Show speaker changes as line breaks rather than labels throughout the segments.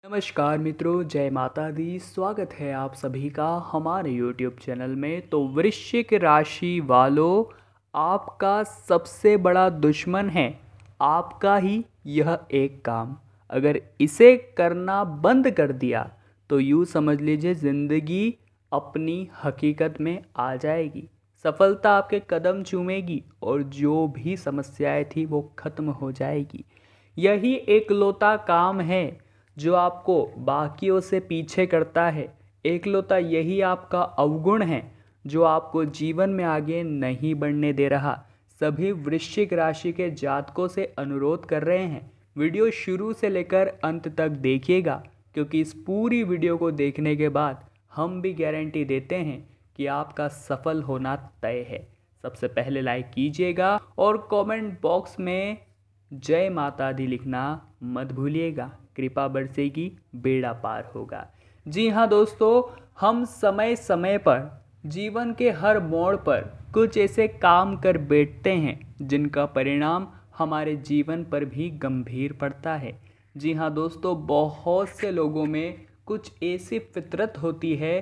नमस्कार मित्रों, जय माता दी। स्वागत है आप सभी का हमारे YouTube चैनल में। तो वृश्चिक राशि वालों, आपका सबसे बड़ा दुश्मन है आपका ही यह एक काम। अगर इसे करना बंद कर दिया तो यूँ समझ लीजिए ज़िंदगी अपनी हकीकत में आ जाएगी। सफलता आपके कदम चूमेगी और जो भी समस्याएं थी वो खत्म हो जाएगी। यही एकलौता काम है जो आपको बाकियों से पीछे करता है। एकलौता यही आपका अवगुण है जो आपको जीवन में आगे नहीं बढ़ने दे रहा। सभी वृश्चिक राशि के जातकों से अनुरोध कर रहे हैं, वीडियो शुरू से लेकर अंत तक देखिएगा, क्योंकि इस पूरी वीडियो को देखने के बाद हम भी गारंटी देते हैं कि आपका सफल होना तय है। सबसे पहले लाइक कीजिएगा और कमेंट बॉक्स में जय माता दी लिखना मत भूलिएगा। कृपा बरसेगी, बेड़ा पार होगा। जी हाँ दोस्तों, हम समय समय पर जीवन के हर मोड़ पर कुछ ऐसे काम कर बैठते हैं जिनका परिणाम हमारे जीवन पर भी गंभीर पड़ता है। जी हाँ दोस्तों, बहुत से लोगों में कुछ ऐसी फितरत होती है,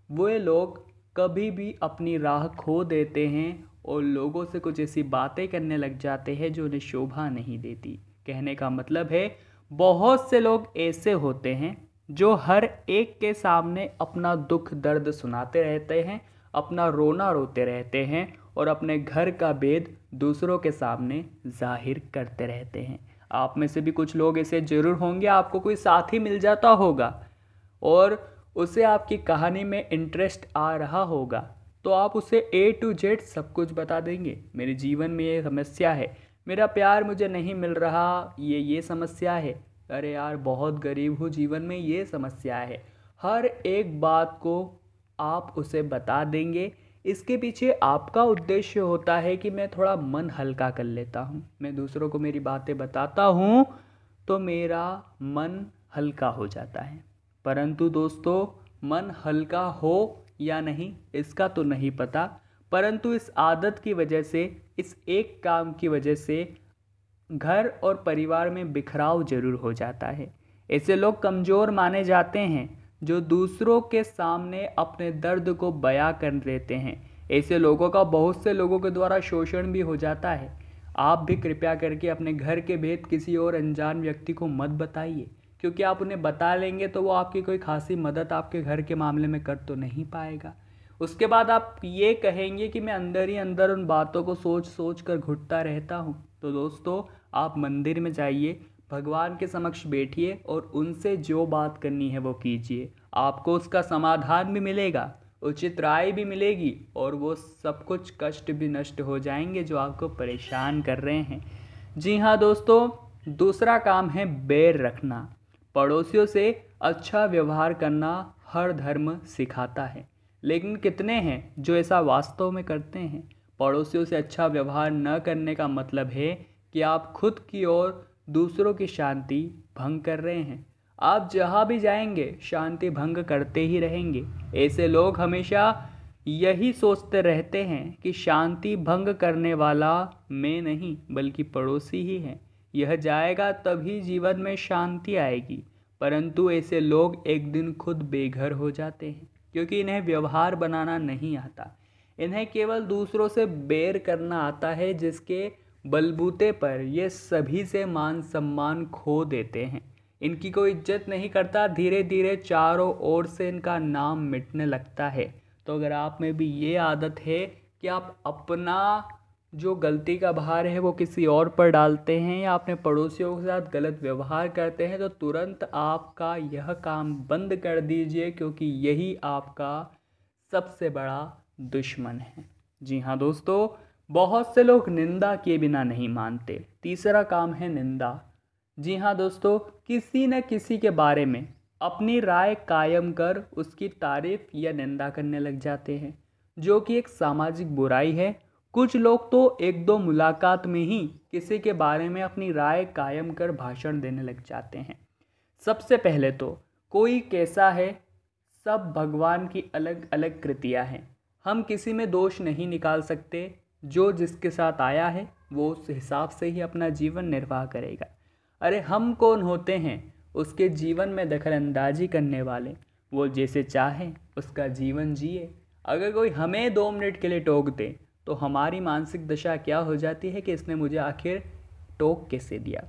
वे लोग कभी भी अपनी राह खो देते हैं और लोगों से कुछ ऐसी बातें करने लग जाते हैं जो उन्हें शोभा नहीं देती। कहने का मतलब है, बहुत से लोग ऐसे होते हैं जो हर एक के सामने अपना दुख दर्द सुनाते रहते हैं, अपना रोना रोते रहते हैं और अपने घर का भेद दूसरों के सामने जाहिर करते रहते हैं। आप में से भी कुछ लोग ऐसे जरूर होंगे। आपको कोई साथी मिल जाता होगा और उसे आपकी कहानी में इंटरेस्ट आ रहा होगा, तो आप उसे A to Z सब कुछ बता देंगे। मेरे जीवन में ये समस्या है, मेरा प्यार मुझे नहीं मिल रहा, ये समस्या है, अरे यार बहुत गरीब हूँ, जीवन में ये समस्या है। हर एक बात को आप उसे बता देंगे। इसके पीछे आपका उद्देश्य होता है कि मैं थोड़ा मन हल्का कर लेता हूँ, मैं दूसरों को मेरी बातें बताता हूँ तो मेरा मन हल्का हो जाता है। परंतु दोस्तों, मन हल्का हो या नहीं इसका तो नहीं पता, परंतु इस आदत की वजह से, इस एक काम की वजह से घर और परिवार में बिखराव जरूर हो जाता है। ऐसे लोग कमज़ोर माने जाते हैं जो दूसरों के सामने अपने दर्द को बयां कर देते हैं। ऐसे लोगों का बहुत से लोगों के द्वारा शोषण भी हो जाता है। आप भी कृपया करके अपने घर के भेद किसी और अनजान व्यक्ति को मत बताइए, क्योंकि आप उन्हें बता लेंगे तो वो आपकी कोई खासी मदद आपके घर के मामले में कर तो नहीं पाएगा। उसके बाद आप ये कहेंगे कि मैं अंदर ही अंदर उन बातों को सोच सोच कर घुटता रहता हूँ। तो दोस्तों, आप मंदिर में जाइए, भगवान के समक्ष बैठिए और उनसे जो बात करनी है वो कीजिए। आपको उसका समाधान भी मिलेगा, उचित राय भी मिलेगी और वो सब कुछ कष्ट भी नष्ट हो जाएंगे जो आपको परेशान कर रहे हैं। जी हाँ दोस्तों, दूसरा काम है बैर रखना। पड़ोसियों से अच्छा व्यवहार करना हर धर्म सिखाता है, लेकिन कितने हैं जो ऐसा वास्तव में करते हैं। पड़ोसियों से अच्छा व्यवहार न करने का मतलब है कि आप खुद की और दूसरों की शांति भंग कर रहे हैं। आप जहाँ भी जाएंगे शांति भंग करते ही रहेंगे। ऐसे लोग हमेशा यही सोचते रहते हैं कि शांति भंग करने वाला मैं नहीं बल्कि पड़ोसी ही है, यह जाएगा तभी जीवन में शांति आएगी। परंतु ऐसे लोग एक दिन खुद बेघर हो जाते हैं, क्योंकि इन्हें व्यवहार बनाना नहीं आता। इन्हें केवल दूसरों से बैर करना आता है, जिसके बलबूते पर ये सभी से मान सम्मान खो देते हैं। इनकी कोई इज्जत नहीं करता। धीरे धीरे चारों ओर से इनका नाम मिटने लगता है। तो अगर आप में भी ये आदत है कि आप अपना जो गलती का भार है वो किसी और पर डालते हैं या अपने पड़ोसियों के साथ गलत व्यवहार करते हैं, तो तुरंत आपका यह काम बंद कर दीजिए, क्योंकि यही आपका सबसे बड़ा दुश्मन है। जी हाँ दोस्तों, बहुत से लोग निंदा किए बिना नहीं मानते। तीसरा काम है निंदा। जी हाँ दोस्तों, किसी न किसी के बारे में अपनी राय कायम कर उसकी तारीफ या निंदा करने लग जाते हैं, जो कि एक सामाजिक बुराई है। कुछ लोग तो एक दो मुलाकात में ही किसी के बारे में अपनी राय कायम कर भाषण देने लग जाते हैं। सबसे पहले तो कोई कैसा है, सब भगवान की अलग अलग कृतियाँ हैं। हम किसी में दोष नहीं निकाल सकते। जो जिसके साथ आया है वो उस हिसाब से ही अपना जीवन निर्वाह करेगा। अरे हम कौन होते हैं उसके जीवन में दखलंदाजी करने वाले, वो जैसे चाहें उसका जीवन जिए। अगर कोई हमें 2 मिनट के लिए टोक दे तो हमारी मानसिक दशा क्या हो जाती है कि इसने मुझे आखिर टोक कैसे दिया,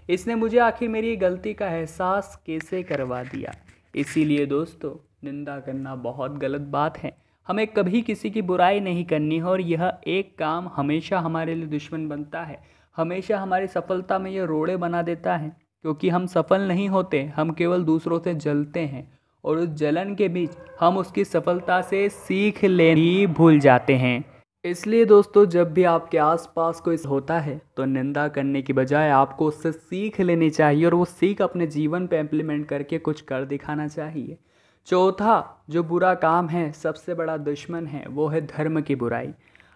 इसने मुझे आखिर मेरी गलती का एहसास कैसे करवा दिया। इसीलिए दोस्तों, निंदा करना बहुत गलत बात है। हमें कभी किसी की बुराई नहीं करनी है, और यह एक काम हमेशा हमारे लिए दुश्मन बनता है, हमेशा हमारी सफलता में यह रोड़े बना देता है, क्योंकि हम सफल नहीं होते, हम केवल दूसरों से जलते हैं, और उस जलन के बीच हम उसकी सफलता से सीख लेना ही भूल जाते हैं। इसलिए दोस्तों, जब भी आपके आसपास कोई होता है तो निंदा करने की बजाय आपको उससे सीख लेनी चाहिए, और वो सीख अपने जीवन पे इम्प्लीमेंट करके कुछ कर दिखाना चाहिए। चौथा जो बुरा काम है, सबसे बड़ा दुश्मन है, वो है धर्म की बुराई।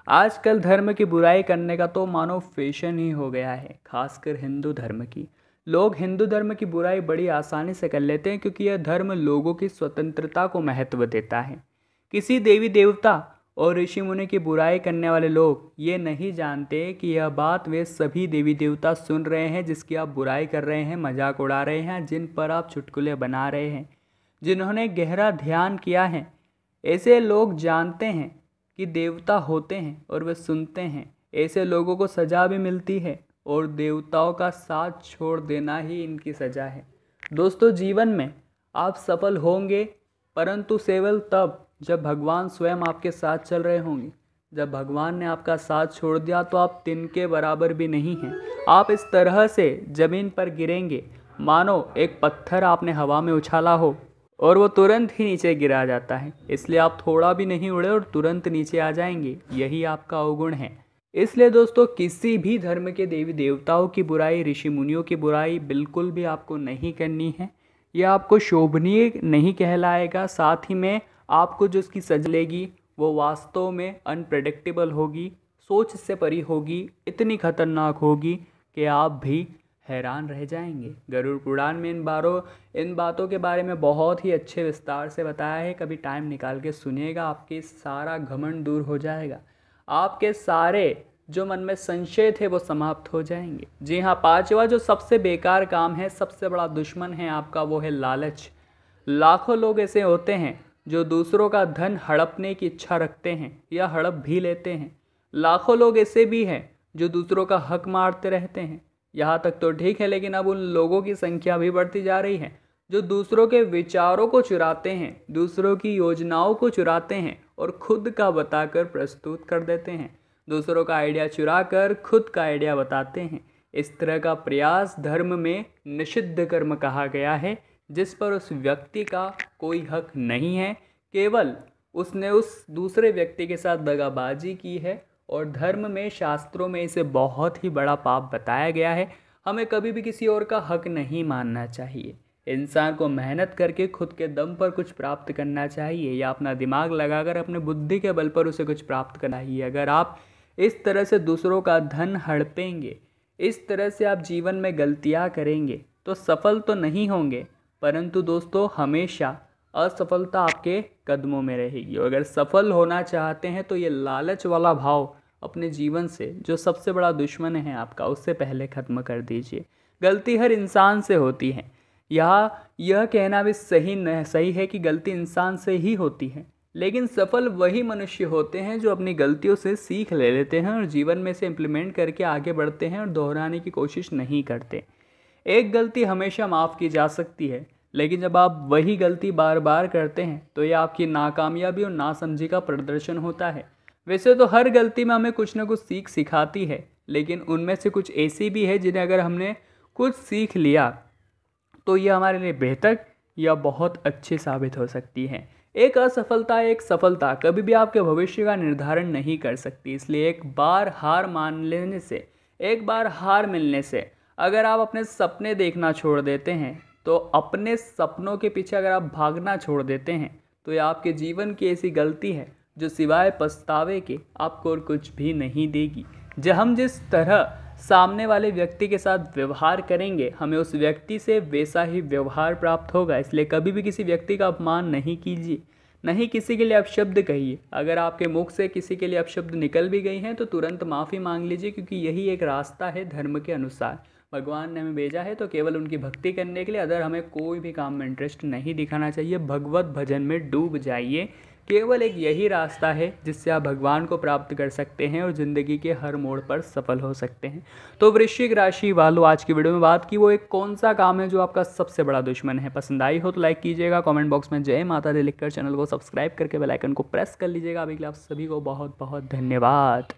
आजकल धर्म की बुराई करने का तो मानो फैशन ही हो गया है, खासकर हिंदू धर्म की। लोग हिंदू धर्म की बुराई बड़ी आसानी से कर लेते हैं, क्योंकि यह धर्म लोगों की स्वतंत्रता को महत्व देता है। किसी देवी देवता और ऋषि मुनि की बुराई करने वाले लोग ये नहीं जानते कि यह बात वे सभी देवी देवता सुन रहे हैं, जिसकी आप बुराई कर रहे हैं, मजाक उड़ा रहे हैं, जिन पर आप चुटकुले बना रहे हैं, जिन्होंने गहरा ध्यान किया है। ऐसे लोग जानते हैं कि देवता होते हैं और वे सुनते हैं। ऐसे लोगों को सज़ा भी मिलती है, और देवताओं का साथ छोड़ देना ही इनकी सज़ा है। दोस्तों, जीवन में आप सफल होंगे, परंतु केवल तब जब भगवान स्वयं आपके साथ चल रहे होंगे। जब भगवान ने आपका साथ छोड़ दिया तो आप तिनके बराबर भी नहीं हैं। आप इस तरह से ज़मीन पर गिरेंगे मानो एक पत्थर आपने हवा में उछाला हो और वो तुरंत ही नीचे गिरा जाता है। इसलिए आप थोड़ा भी नहीं उड़े और तुरंत नीचे आ जाएंगे, यही आपका अवगुण है। इसलिए दोस्तों, किसी भी धर्म के देवी देवताओं की बुराई, ऋषि मुनियों की बुराई बिल्कुल भी आपको नहीं करनी है। यह आपको शोभनीय नहीं कहलाएगा। साथ ही में आपको जो उसकी सजा लेगी वो वास्तव में अनप्रेडिक्टेबल होगी, सोच से परी होगी, इतनी खतरनाक होगी कि आप भी हैरान रह जाएंगे। गरुड़ पुराण में इन बातों के बारे में बहुत ही अच्छे विस्तार से बताया है। कभी टाइम निकाल के सुनिएगा, आपके सारा घमंड दूर हो जाएगा, आपके सारे जो मन में संशय थे वो समाप्त हो जाएंगे। जी हाँ, 5वां जो सबसे बेकार काम है, सबसे बड़ा दुश्मन है आपका, वो है लालच। लाखों लोग ऐसे होते हैं जो दूसरों का धन हड़पने की इच्छा रखते हैं या हड़प भी लेते हैं। लाखों लोग ऐसे भी हैं जो दूसरों का हक मारते रहते हैं। यहाँ तक तो ठीक है, लेकिन अब उन लोगों की संख्या भी बढ़ती जा रही है जो दूसरों के विचारों को चुराते हैं, दूसरों की योजनाओं को चुराते हैं और खुद का बताकर प्रस्तुत कर देते हैं। दूसरों का आइडिया चुरा कर खुद का आइडिया बताते हैं। इस तरह का प्रयास धर्म में निषिद्ध कर्म कहा गया है, जिस पर उस व्यक्ति का कोई हक नहीं है, केवल उसने उस दूसरे व्यक्ति के साथ दगाबाजी की है। और धर्म में, शास्त्रों में इसे बहुत ही बड़ा पाप बताया गया है। हमें कभी भी किसी और का हक नहीं मानना चाहिए। इंसान को मेहनत करके खुद के दम पर कुछ प्राप्त करना चाहिए, या अपना दिमाग लगाकर अपने बुद्धि के बल पर उसे कुछ प्राप्त करना चाहिए। अगर आप इस तरह से दूसरों का धन हड़पेंगे, इस तरह से आप जीवन में गलतियां करेंगे तो सफल तो नहीं होंगे, परंतु दोस्तों हमेशा असफलता आपके कदमों में रहेगी। और अगर सफल होना चाहते हैं तो ये लालच वाला भाव अपने जीवन से, जो सबसे बड़ा दुश्मन है आपका, उससे पहले ख़त्म कर दीजिए। गलती हर इंसान से होती है। यह कहना भी सही है कि गलती इंसान से ही होती है, लेकिन सफल वही मनुष्य होते हैं जो अपनी गलतियों से सीख ले लेते हैं और जीवन में से इम्प्लीमेंट करके आगे बढ़ते हैं और दोहराने की कोशिश नहीं करते। एक गलती हमेशा माफ़ की जा सकती है, लेकिन जब आप वही गलती बार बार करते हैं तो यह आपकी नाकामयाबी और नासमझी का प्रदर्शन होता है। वैसे तो हर गलती में हमें कुछ ना कुछ सीख सिखाती है, लेकिन उनमें से कुछ ऐसी भी है जिन्हें अगर हमने कुछ सीख लिया तो यह हमारे लिए बेहतर या बहुत अच्छी साबित हो सकती है। एक असफलता, एक सफलता कभी भी आपके भविष्य का निर्धारण नहीं कर सकती। इसलिए एक बार हार मान लेने से, एक बार हार मिलने से, अगर आप अपने सपने देखना छोड़ देते हैं, तो अपने सपनों के पीछे अगर आप भागना छोड़ देते हैं, तो यह आपके जीवन की ऐसी गलती है जो सिवाय पछतावे के आपको और कुछ भी नहीं देगी। जब हम जिस तरह सामने वाले व्यक्ति के साथ व्यवहार करेंगे, हमें उस व्यक्ति से वैसा ही व्यवहार प्राप्त होगा। इसलिए कभी भी किसी व्यक्ति का अपमान नहीं कीजिए, नहीं किसी के लिए अपशब्द कहिए। अगर आपके मुख से किसी के लिए अपशब्द निकल भी गई हैं तो तुरंत माफ़ी मांग लीजिए, क्योंकि यही एक रास्ता है धर्म के अनुसार। भगवान ने हमें भेजा है तो केवल उनकी भक्ति करने के लिए। अदर हमें कोई भी काम में इंटरेस्ट नहीं दिखाना चाहिए। भगवत भजन में डूब जाइए। केवल एक यही रास्ता है जिससे आप भगवान को प्राप्त कर सकते हैं और ज़िंदगी के हर मोड़ पर सफल हो सकते हैं। तो वृश्चिक राशि वालों, आज की वीडियो में बात की वो एक कौन सा काम है जो आपका सबसे बड़ा दुश्मन है। पसंद आई हो तो लाइक कीजिएगा, कमेंट बॉक्स में जय माता दी लिखकर चैनल को सब्सक्राइब करके बेल आइकन को प्रेस कर लीजिएगा। अभी के लिए आप सभी को बहुत बहुत धन्यवाद।